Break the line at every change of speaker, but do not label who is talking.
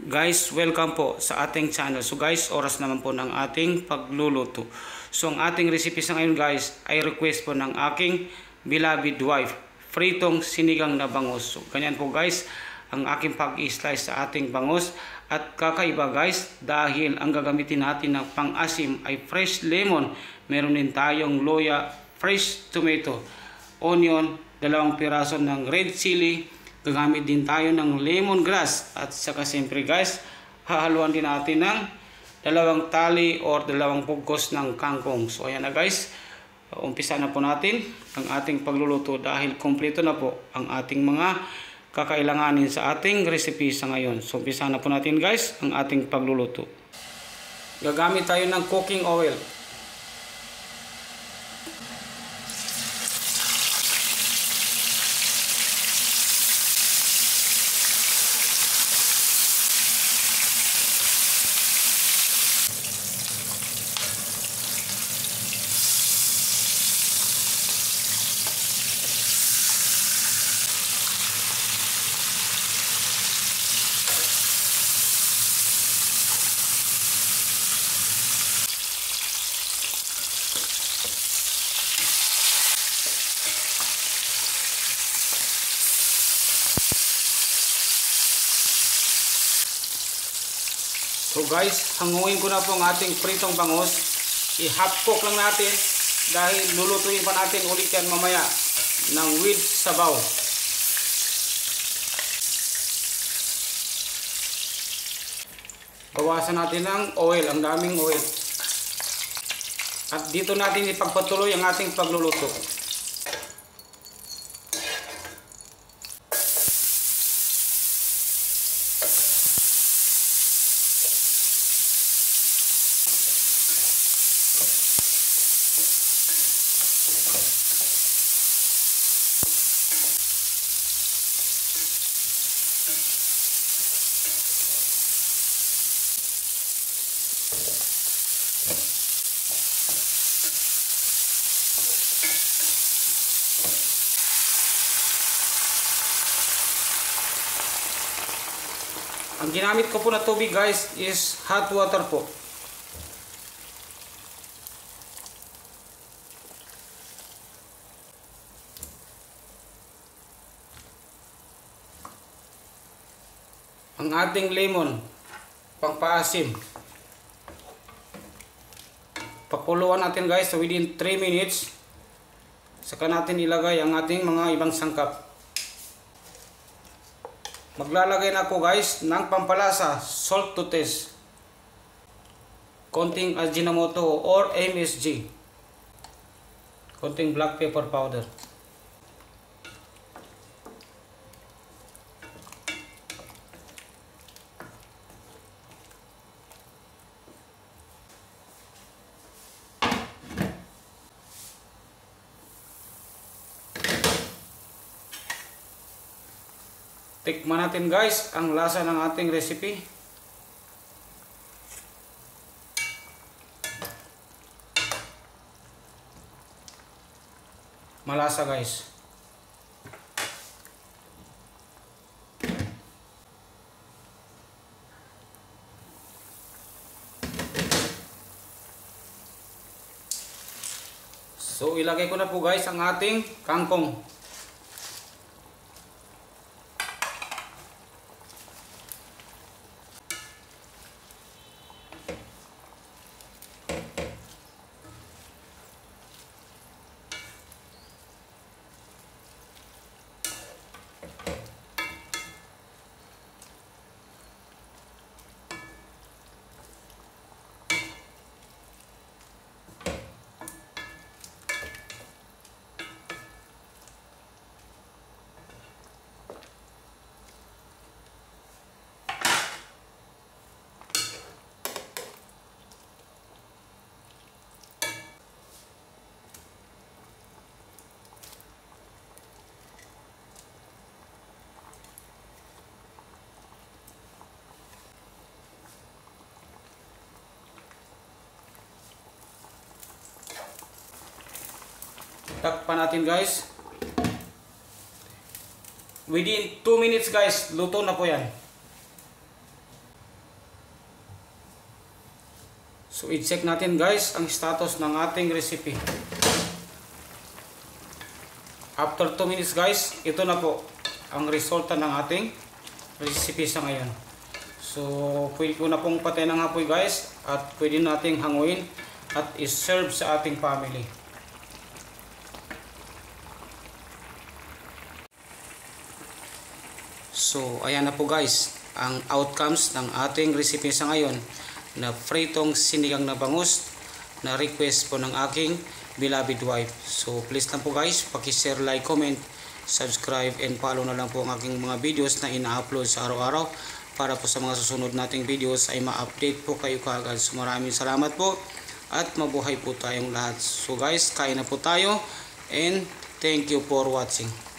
Guys, welcome po sa ating channel. So guys, oras naman po ng ating pagluluto. So ang ating recipe sa ngayon guys ay request po ng aking beloved wife, pritong sinigang na bangus. So ganyan po guys ang aking pag-i-slice sa ating bangus. At kakaiba guys dahil ang gagamitin natin ng pang-asim ay fresh lemon. Meron din tayong loya, fresh tomato, onion, 2 piraso ng red chili. Gagamit din tayo ng lemongrass at saka siyempre guys, hahaluan din natin ng 2 tali or 2 bugkos ng kangkong. So ayan na guys, umpisa na po natin ang ating pagluluto dahil kompleto na po ang ating mga kakailanganin sa ating recipe sa ngayon. So umpisa na po natin guys ang ating pagluluto. Gagamit tayo ng cooking oil. So guys, hanguin ko na po ang ating pritong bangus. I-half cook lang natin dahil lulutuin pa natin ulit yan mamaya ng with sabaw. Bawasan natin ng oil, ang daming oil. At dito natin ipagpatuloy ang ating pagluluto. Ang ginamit ko po na tubig guys is hot water po. Ang ating lemon, pangpaasim. Pakuluan natin guys within 3 minutes. Saka natin ilagay ang ating mga ibang sangkap. Maglalagay na ako guys ng pampalasa, salt to taste. Konting Ajinomoto or MSG. Konting black pepper powder. Tikman natin guys ang lasa ng ating recipe. Malasa guys. So ilagay ko na po guys ang ating kangkong. Takpan natin guys. Within 2 minutes guys, luto na po yan. So i-check natin guys ang status ng ating recipe. After 2 minutes guys, ito na po ang resulta ng ating recipe sa ngayon. So pwede ko na pong patayin ng apoy guys at pwede nating hanguin at i-serve sa ating family. So ayan na po guys ang outcomes ng ating recipe sa ngayon na pritong sinigang na bangus na request po ng aking beloved wife. So please lang po guys, paki-share, like, comment, subscribe and follow na lang po ang aking mga videos na ina-upload sa araw-araw para po sa mga susunod nating videos ay ma-update po kayo kaagad. So maraming salamat po at mabuhay po tayong lahat. So guys, kain na po tayo and thank you for watching.